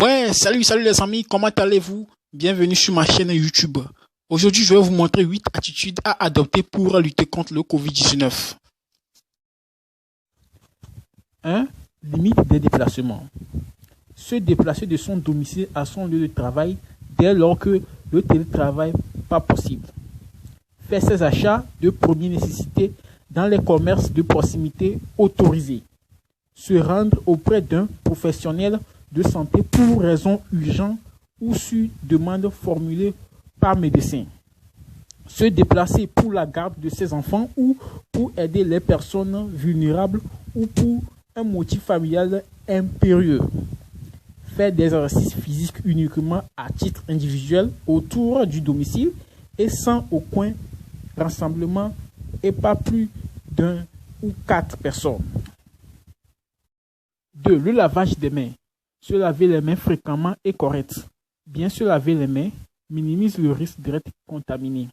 Ouais, salut les amis, comment allez-vous? Bienvenue sur ma chaîne YouTube. Aujourd'hui, je vais vous montrer 8 attitudes à adopter pour lutter contre le Covid-19. 1. Limite des déplacements. Se déplacer de son domicile à son lieu de travail dès lors que le télétravail n'est pas possible. Faire ses achats de première nécessité dans les commerces de proximité autorisés. Se rendre auprès d'un professionnel de santé pour raison urgente ou sur demande formulée par médecin. Se déplacer pour la garde de ses enfants ou pour aider les personnes vulnérables ou pour un motif familial impérieux. Faire des exercices physiques uniquement à titre individuel autour du domicile et sans aucun rassemblement et pas plus d'un ou 4 personnes. 2. Le lavage des mains. Se laver les mains fréquemment et correct. Bien se laver les mains minimise le risque d'être contaminé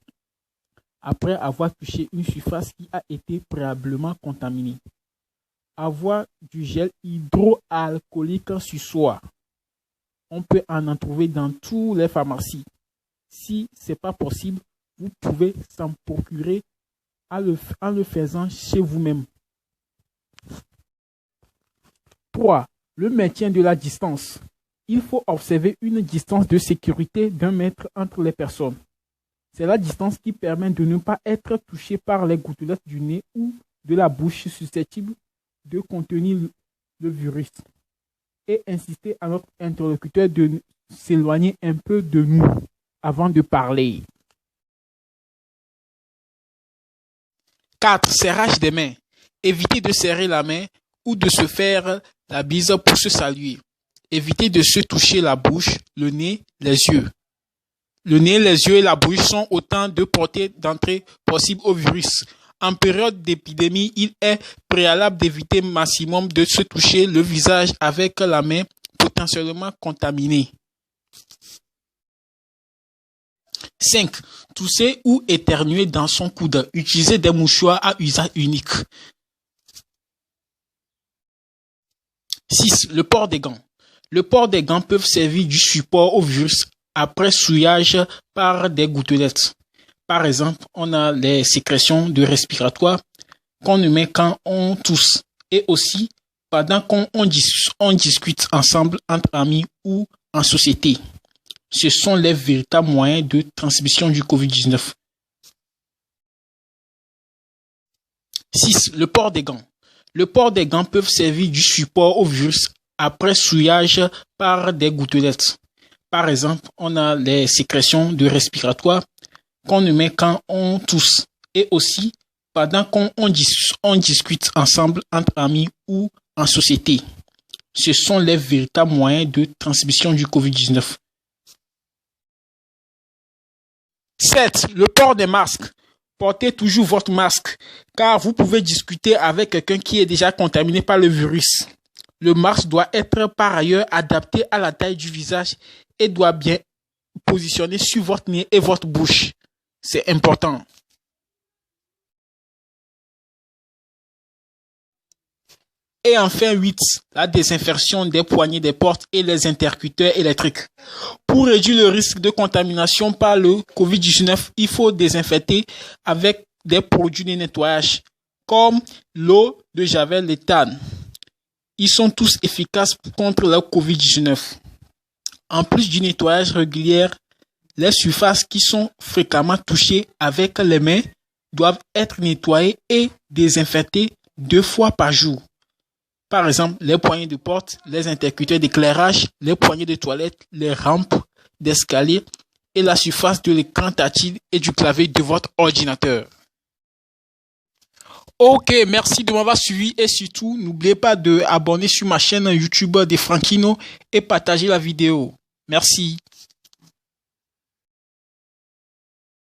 après avoir touché une surface qui a été préalablement contaminée. Avoir du gel hydroalcoolique sur soi. On peut en trouver dans toutes les pharmacies. Si ce n'est pas possible, vous pouvez s'en procurer en le faisant chez vous-même. 3. Le maintien de la distance. Il faut observer une distance de sécurité d'1 mètre entre les personnes. C'est la distance qui permet de ne pas être touché par les gouttelettes du nez ou de la bouche susceptibles de contenir le virus. Et insister à notre interlocuteur de s'éloigner un peu de nous avant de parler. 4. Serrage des mains. Évitez de serrer la main ou de se faire la bise pour se saluer. Évitez de se toucher la bouche, le nez, les yeux. Le nez, les yeux et la bouche sont autant de portées d'entrée possibles au virus. En période d'épidémie, il est préalable d'éviter maximum de se toucher le visage avec la main potentiellement contaminée. 5. Tousser ou éternuer dans son coude. Utilisez des mouchoirs à usage unique. 6. Le port des gants. Le port des gants peut servir du support au virus après souillage par des gouttelettes. Par exemple, on a les sécrétions de respiratoire qu'on ne met quand on tousse et aussi pendant qu'on discute ensemble entre amis ou en société. Ce sont les véritables moyens de transmission du Covid-19. 6. Le port des gants. Le port des gants peut servir du support au virus après souillage par des gouttelettes. Par exemple, on a les sécrétions de respiratoire qu'on ne met quand on tousse et aussi pendant qu'on discute ensemble entre amis ou en société. Ce sont les véritables moyens de transmission du Covid-19. 7. Le port des masques. Portez toujours votre masque car vous pouvez discuter avec quelqu'un qui est déjà contaminé par le virus. Le masque doit être par ailleurs adapté à la taille du visage et doit bien positionner sur votre nez et votre bouche. C'est important. Et enfin 8. La désinfection des poignées des portes et les interrupteurs électriques. Pour réduire le risque de contamination par le Covid-19, il faut désinfecter avec des produits de nettoyage comme l'eau de javel l'éthane. Ils sont tous efficaces contre le Covid-19. En plus du nettoyage régulier, les surfaces qui sont fréquemment touchées avec les mains doivent être nettoyées et désinfectées 2 fois par jour. Par exemple, les poignées de porte, les interrupteurs d'éclairage, les poignées de toilette, les rampes d'escalier et la surface de l'écran tactile et du clavier de votre ordinateur. Ok, merci de m'avoir suivi et surtout, n'oubliez pas de abonner sur ma chaîne YouTube de Frankino et partager la vidéo. Merci.